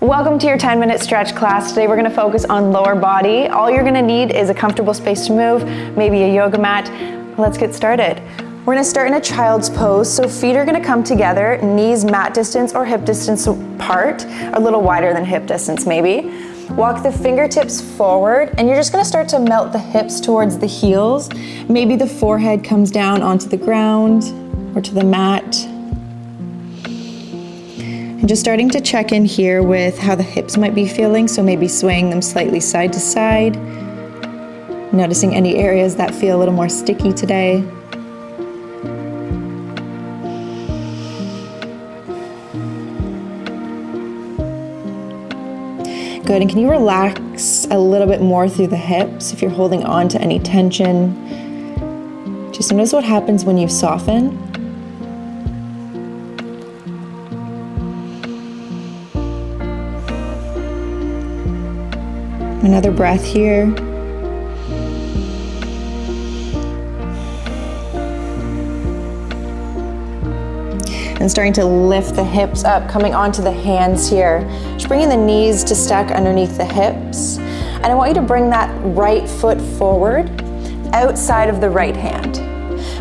Welcome to your 10-minute stretch class. Today we're going to focus on lower body. All you're going to need is a comfortable space to move, maybe a yoga mat. Let's get started. We're going to start in a child's pose. So feet are going to come together, knees mat distance or hip distance apart, a little wider than hip distance maybe. Walk the fingertips forward, and you're just going to start to melt the hips towards the heels. Maybe the forehead comes down onto the ground or to the mat. And just starting to check in here with how the hips might be feeling, so maybe swaying them slightly side to side. Noticing any areas that feel a little more sticky today. Good, and can you relax a little bit more through the hips if you're holding on to any tension? Just notice what happens when you soften. Another breath here. And starting to lift the hips up, coming onto the hands here. Just bringing the knees to stack underneath the hips. And I want you to bring that right foot forward, outside of the right hand.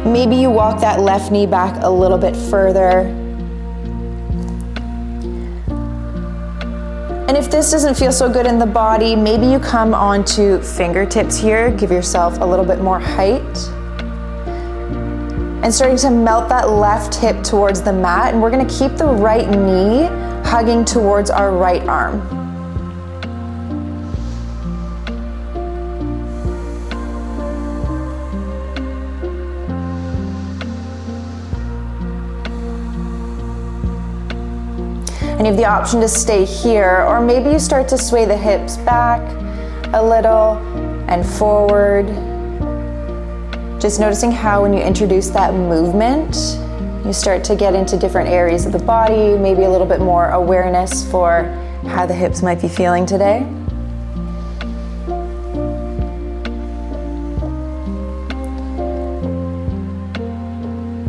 Maybe you walk that left knee back a little bit further. And if this doesn't feel so good in the body, maybe you come onto fingertips here, give yourself a little bit more height. And starting to melt that left hip towards the mat, and we're gonna keep the right knee hugging towards our right arm. And you have the option to stay here, or maybe you start to sway the hips back a little and forward. Just noticing how when you introduce that movement, you start to get into different areas of the body, maybe a little bit more awareness for how the hips might be feeling today.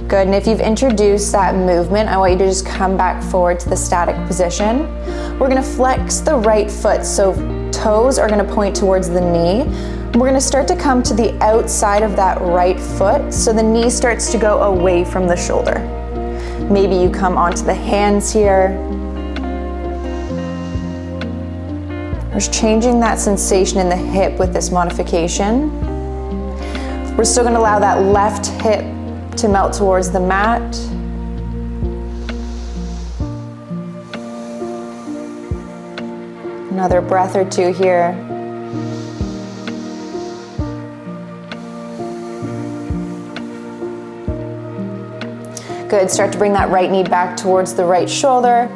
Good, and if you've introduced that movement, I want you to just come back forward to the static position. We're gonna flex the right foot, so toes are gonna point towards the knee. We're gonna start to come to the outside of that right foot, so the knee starts to go away from the shoulder. Maybe you come onto the hands here. We're just changing that sensation in the hip with this modification. We're still gonna allow that left hip to melt towards the mat. Another breath or two here. Good, start to bring that right knee back towards the right shoulder,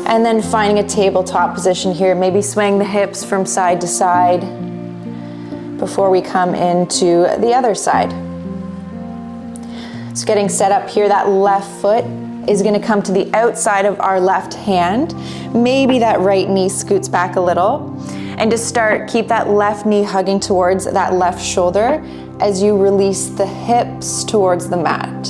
and then finding a tabletop position here, maybe swaying the hips from side to side before we come into the other side. So getting set up here, that left foot is gonna come to the outside of our left hand. Maybe that right knee scoots back a little. And just keep that left knee hugging towards that left shoulder as you release the hips towards the mat.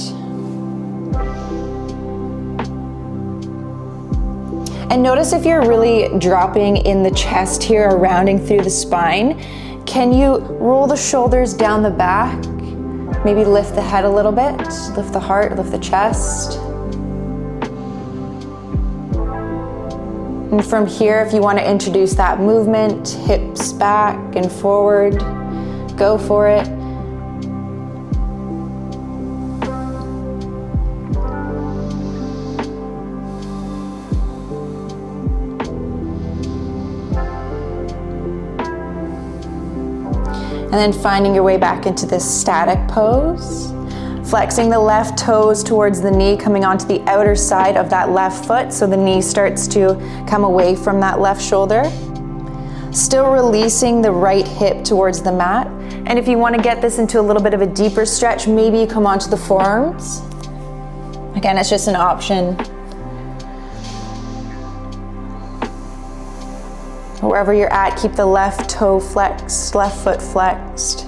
And notice if you're really dropping in the chest here or rounding through the spine, can you roll the shoulders down the back? Maybe lift the head a little bit, lift the heart, lift the chest. And from here, if you want to introduce that movement, hips back and forward, go for it. And then finding your way back into this static pose. Flexing the left toes towards the knee, coming onto the outer side of that left foot, so the knee starts to come away from that left shoulder. Still releasing the right hip towards the mat. And if you want to get this into a little bit of a deeper stretch, maybe you come onto the forearms. Again, it's just an option. Wherever you're at, keep the left toe flexed, left foot flexed.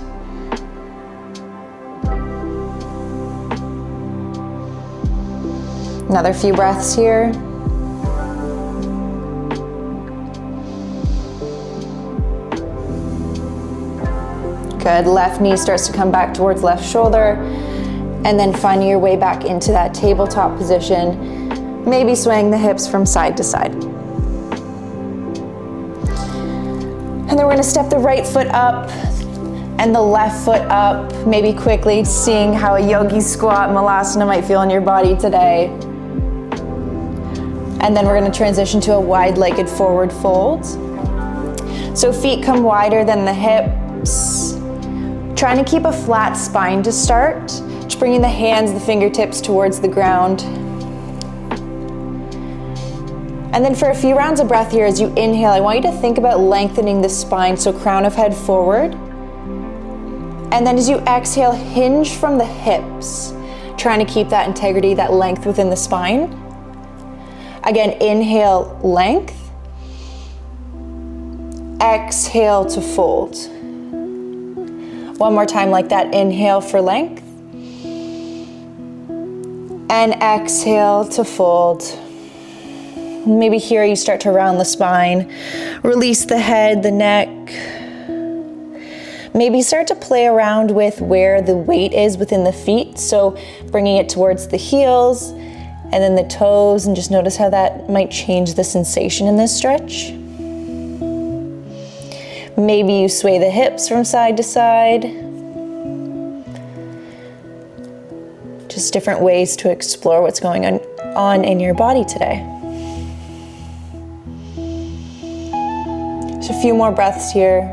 Another few breaths here. Good, left knee starts to come back towards left shoulder, and then finding your way back into that tabletop position, maybe swaying the hips from side to side. And then we're gonna step the right foot up and the left foot up, maybe quickly seeing how a yogi squat malasana might feel in your body today. And then we're gonna transition to a wide-legged forward fold. So feet come wider than the hips. Trying to keep a flat spine to start. Just bringing the hands, the fingertips towards the ground. And then for a few rounds of breath here, as you inhale, I want you to think about lengthening the spine, so crown of head forward. And then as you exhale, hinge from the hips, trying to keep that integrity, that length within the spine. Again, inhale, length. Exhale to fold. One more time like that, inhale for length. And exhale to fold. Maybe here you start to round the spine. Release the head, the neck. Maybe start to play around with where the weight is within the feet. So bringing it towards the heels and then the toes, and just notice how that might change the sensation in this stretch. Maybe you sway the hips from side to side. Just different ways to explore what's going on in your body today. Just a few more breaths here.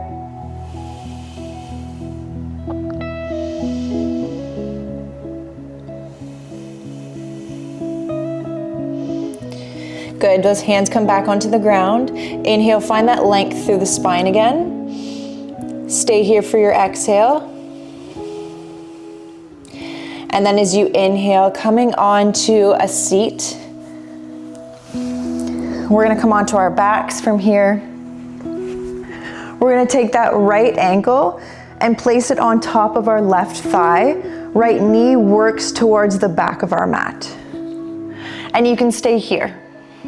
Good, those hands come back onto the ground. Inhale, find that length through the spine again. Stay here for your exhale. And then as you inhale, coming onto a seat. We're gonna come onto our backs from here. We're gonna take that right ankle and place it on top of our left thigh. Right knee works towards the back of our mat. And you can stay here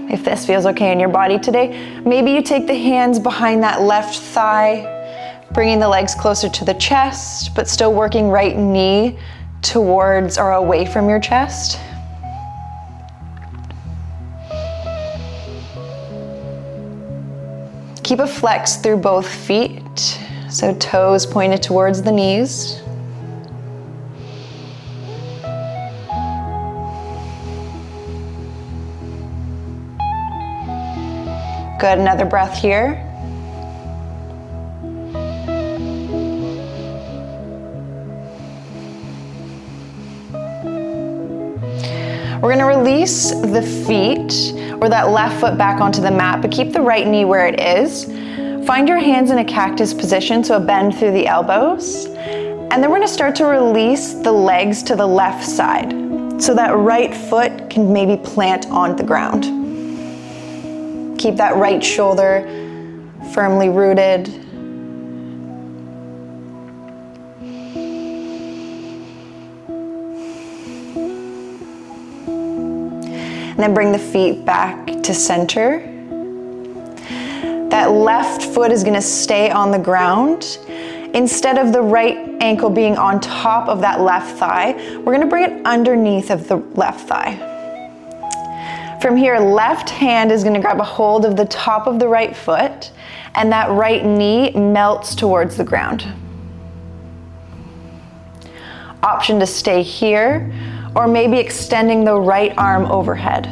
if this feels okay in your body today. Maybe you take the hands behind that left thigh, bringing the legs closer to the chest, but still working right knee towards or away from your chest. Keep a flex through both feet, so toes pointed towards the knees. Good, another breath here. We're gonna release the feet or that left foot back onto the mat, but keep the right knee where it is. Find your hands in a cactus position, so a bend through the elbows. And then we're gonna start to release the legs to the left side, so that right foot can maybe plant on the ground. Keep that right shoulder firmly rooted. And then bring the feet back to center. That left foot is gonna stay on the ground. Instead of the right ankle being on top of that left thigh, we're gonna bring it underneath of the left thigh. From here, left hand is gonna grab a hold of the top of the right foot, and that right knee melts towards the ground. Option to stay here, or maybe extending the right arm overhead.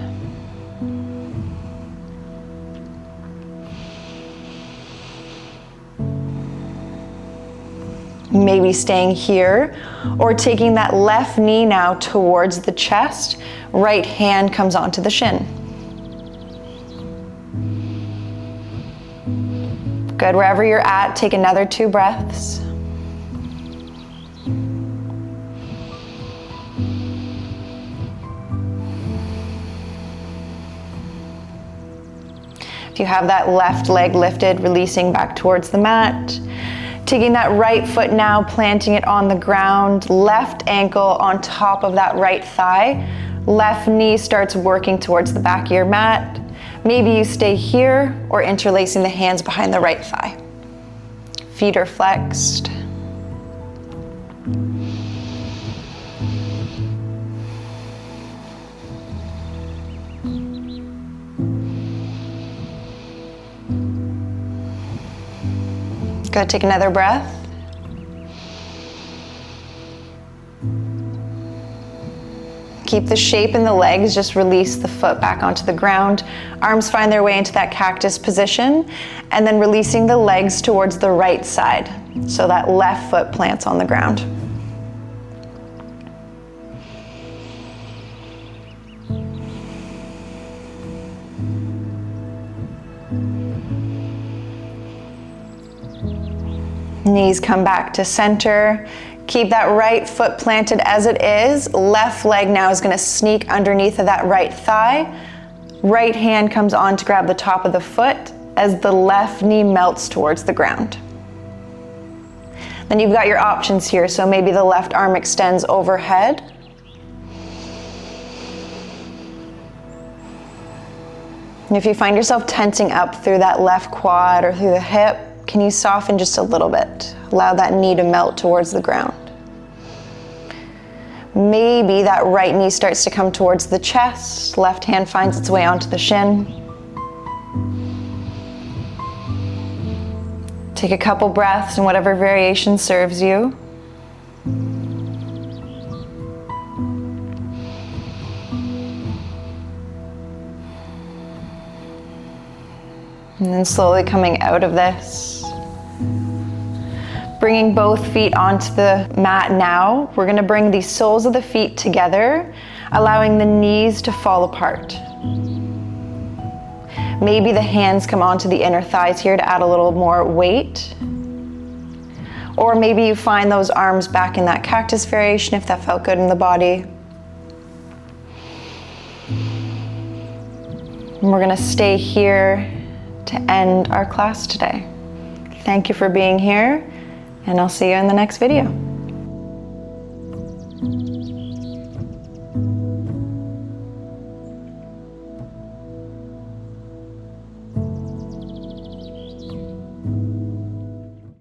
Maybe staying here, or taking that left knee now towards the chest, right hand comes onto the shin. Good, wherever you're at, take another 2 breaths. If you have that left leg lifted, releasing back towards the mat. Taking that right foot now, planting it on the ground, left ankle on top of that right thigh. Left knee starts working towards the back of your mat. Maybe you stay here, or interlacing the hands behind the right thigh. Feet are flexed. Good, take another breath. Keep the shape in the legs, just release the foot back onto the ground. Arms find their way into that cactus position, and then releasing the legs towards the right side. So that left foot plants on the ground. Knees come back to center. Keep that right foot planted as it is. Left leg now is going to sneak underneath of that right thigh. Right hand comes on to grab the top of the foot as the left knee melts towards the ground. Then you've got your options here. So maybe the left arm extends overhead. And if you find yourself tensing up through that left quad or through the hip, can you soften just a little bit? Allow that knee to melt towards the ground. Maybe that right knee starts to come towards the chest. Left hand finds its way onto the shin. Take a couple breaths in whatever variation serves you. And then slowly coming out of this. Bringing both feet onto the mat now. We're going to bring the soles of the feet together, allowing the knees to fall apart. Maybe the hands come onto the inner thighs here to add a little more weight. Or maybe you find those arms back in that cactus variation if that felt good in the body. And we're going to stay here to end our class today. Thank you for being here, and I'll see you in the next video.